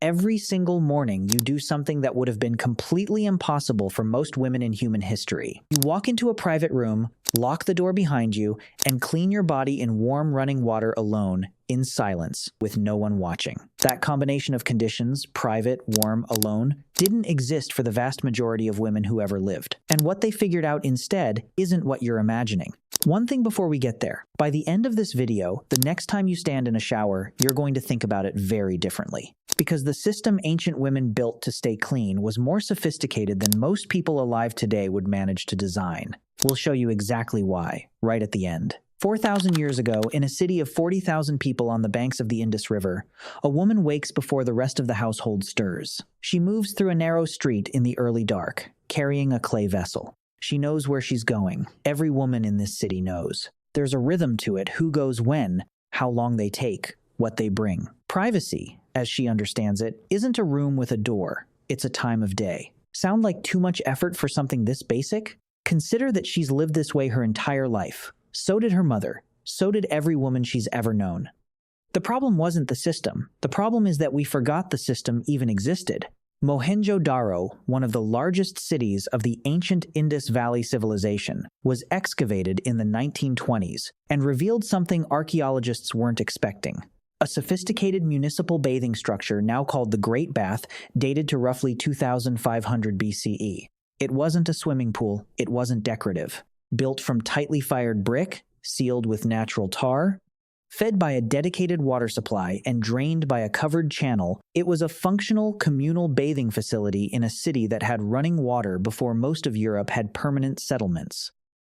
Every single morning, you do something that would have been completely impossible for most women in human history. You walk into a private room, lock the door behind you, and clean your body in warm running water alone, in silence, with no one watching. That combination of conditions, private, warm, alone, didn't exist for the vast majority of women who ever lived. And what they figured out instead isn't what you're imagining. One thing before we get there, by the end of this video, the next time you stand in a shower, you're going to think about it very differently. Because the system ancient women built to stay clean was more sophisticated than most people alive today would manage to design. We'll show you exactly why, right at the end. 4,000 years ago, in a city of 40,000 people on the banks of the Indus River, a woman wakes before the rest of the household stirs. She moves through a narrow street in the early dark, carrying a clay vessel. She knows where she's going. Every woman in this city knows. There's a rhythm to it: who goes when, how long they take, what they bring. Privacy, as she understands it, isn't a room with a door. It's a time of day. Sound like too much effort for something this basic? Consider that she's lived this way her entire life. So did her mother. So did every woman she's ever known. The problem wasn't the system. The problem is that we forgot the system even existed. Mohenjo-daro, one of the largest cities of the ancient Indus Valley civilization, was excavated in the 1920s and revealed something archaeologists weren't expecting. A sophisticated municipal bathing structure now called the Great Bath, dated to roughly 2500 BCE. It wasn't a swimming pool, it wasn't decorative. Built from tightly fired brick, sealed with natural tar, fed by a dedicated water supply and drained by a covered channel, it was a functional communal bathing facility in a city that had running water before most of Europe had permanent settlements.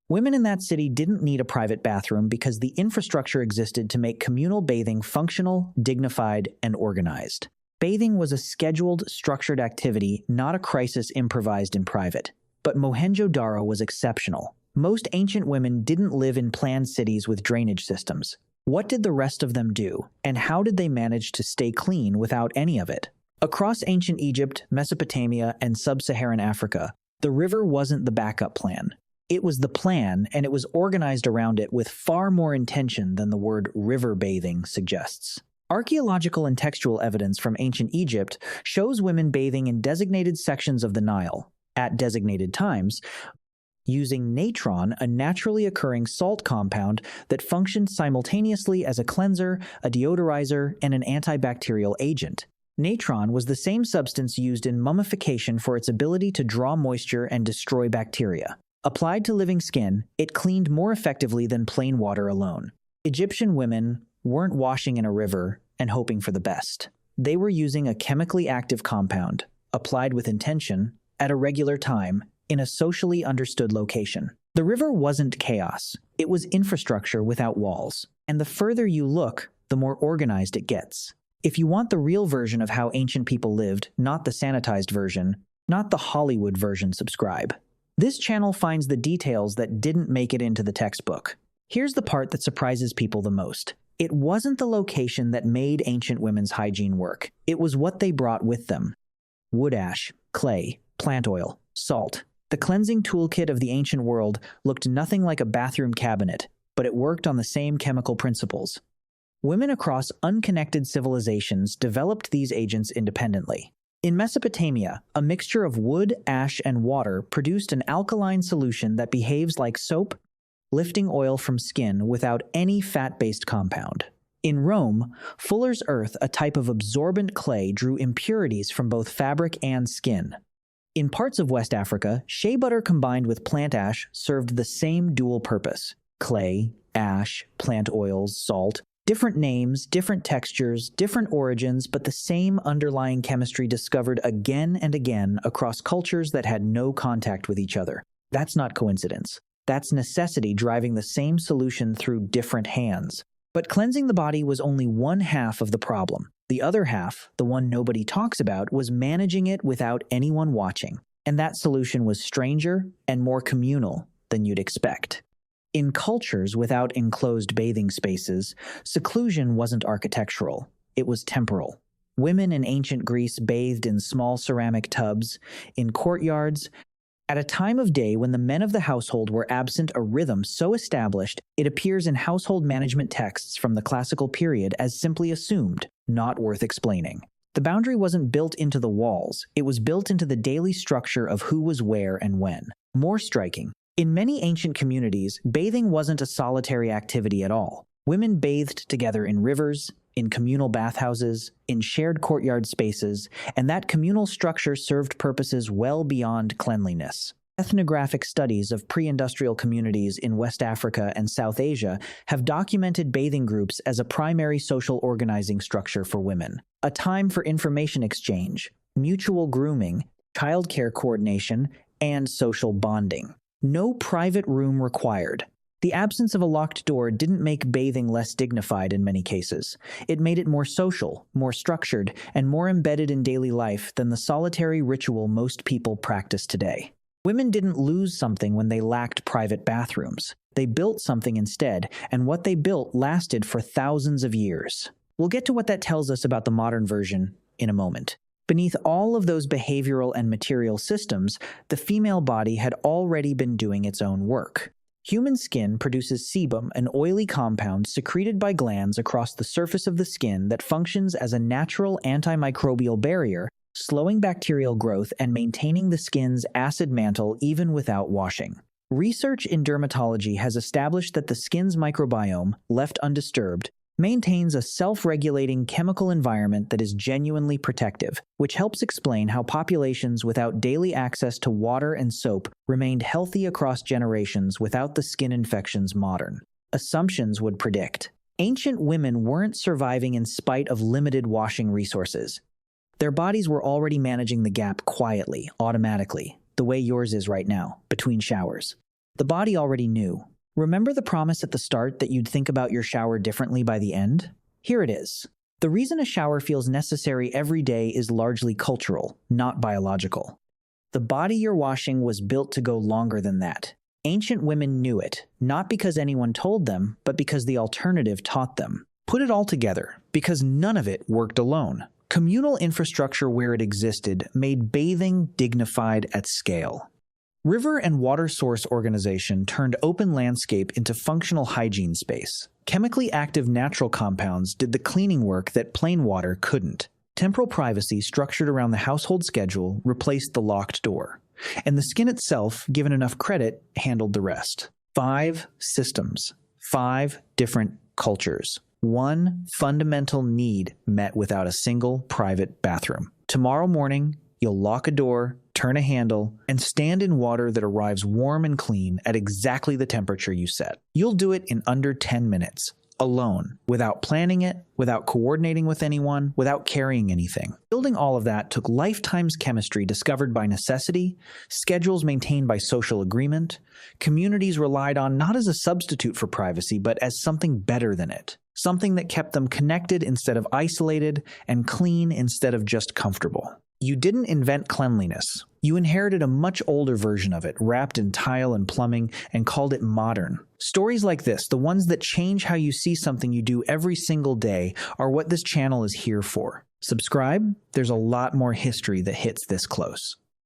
Women in that city didn't need a private bathroom because the infrastructure existed to make communal bathing functional, dignified, and organized. Bathing was a scheduled, structured activity, not a crisis improvised in private. But Mohenjo-daro was exceptional. Most ancient women didn't live in planned cities with drainage systems. What did the rest of them do, and how did they manage to stay clean without any of it? Across ancient Egypt, Mesopotamia, and sub-Saharan Africa, the river wasn't the backup plan. It was the plan, and it was organized around it with far more intention than the word river bathing suggests. Archaeological and textual evidence from ancient Egypt shows women bathing in designated sections of the Nile, at designated times, using natron, a naturally occurring salt compound that functioned simultaneously as a cleanser, a deodorizer, and an antibacterial agent. Natron was the same substance used in mummification for its ability to draw moisture and destroy bacteria. Applied to living skin, it cleaned more effectively than plain water alone. Egyptian women weren't washing in a river and hoping for the best. They were using a chemically active compound, applied with intention, at a regular time, in a socially understood location. The river wasn't chaos. It was infrastructure without walls. And the further you look, the more organized it gets. If you want the real version of how ancient people lived, not the sanitized version, not the Hollywood version, subscribe. This channel finds the details that didn't make it into the textbook. Here's the part that surprises people the most. It wasn't the location that made ancient women's hygiene work. It was what they brought with them. Wood ash, clay, plant oil, salt. The cleansing toolkit of the ancient world looked nothing like a bathroom cabinet, but it worked on the same chemical principles. Women across unconnected civilizations developed these agents independently. In Mesopotamia, a mixture of wood, ash, and water produced an alkaline solution that behaves like soap, lifting oil from skin without any fat-based compound. In Rome, fuller's earth, a type of absorbent clay, drew impurities from both fabric and skin. In parts of West Africa, shea butter combined with plant ash served the same dual purpose. Clay, ash, plant oils, salt. Different names, different textures, different origins, but the same underlying chemistry discovered again and again across cultures that had no contact with each other. That's not coincidence. That's necessity driving the same solution through different hands. But cleansing the body was only one half of the problem. The other half, the one nobody talks about, was managing it without anyone watching. And that solution was stranger and more communal than you'd expect. In cultures without enclosed bathing spaces, seclusion wasn't architectural, it was temporal. Women in ancient Greece bathed in small ceramic tubs, in courtyards, at a time of day when the men of the household were absent a rhythm so established it appears in household management texts from the classical period as simply assumed, not worth explaining. The boundary wasn't built into the walls, it was built into the daily structure of who was where and when. More striking, in many ancient communities, bathing wasn't a solitary activity at all. Women bathed together in rivers, in communal bathhouses, in shared courtyard spaces, and that communal structure served purposes well beyond cleanliness. Ethnographic studies of pre-industrial communities in West Africa and South Asia have documented bathing groups as a primary social organizing structure for women, a time for information exchange, mutual grooming, childcare coordination, and social bonding. No private room required. The absence of a locked door didn't make bathing less dignified in many cases. It made it more social, more structured, and more embedded in daily life than the solitary ritual most people practice today. Women didn't lose something when they lacked private bathrooms. They built something instead, and what they built lasted for thousands of years. We'll get to what that tells us about the modern version in a moment. Beneath all of those behavioral and material systems, the female body had already been doing its own work. Human skin produces sebum, an oily compound secreted by glands across the surface of the skin that functions as a natural antimicrobial barrier, slowing bacterial growth and maintaining the skin's acid mantle even without washing. Research in dermatology has established that the skin's microbiome, left undisturbed, maintains a self-regulating chemical environment that is genuinely protective, which helps explain how populations without daily access to water and soap remained healthy across generations without the skin infections modern assumptions would predict. Ancient women weren't surviving in spite of limited washing resources. Their bodies were already managing the gap quietly, automatically, the way yours is right now, between showers. The body already knew. Remember the promise at the start that you'd think about your shower differently by the end? Here it is. The reason a shower feels necessary every day is largely cultural, not biological. The body you're washing was built to go longer than that. Ancient women knew it, not because anyone told them, but because the alternative taught them. Put it all together, because none of it worked alone. Communal infrastructure where it existed made bathing dignified at scale. River and water source organization turned open landscape into functional hygiene space. Chemically active natural compounds did the cleaning work that plain water couldn't. Temporal privacy structured around the household schedule replaced the locked door. And the skin itself, given enough credit, handled the rest. 5 systems. 5 different cultures. One fundamental need met without a single private bathroom. Tomorrow morning, you'll lock a door, turn a handle, and stand in water that arrives warm and clean at exactly the temperature you set. You'll do it in under 10 minutes, alone, without planning it, without coordinating with anyone, without carrying anything. Building all of that took lifetimes chemistry discovered by necessity, schedules maintained by social agreement, communities relied on not as a substitute for privacy, but as something better than it. Something that kept them connected instead of isolated, and clean instead of just comfortable. You didn't invent cleanliness. You inherited a much older version of it, wrapped in tile and plumbing, and called it modern. Stories like this, the ones that change how you see something you do every single day, are what this channel is here for. Subscribe, there's a lot more history that hits this close.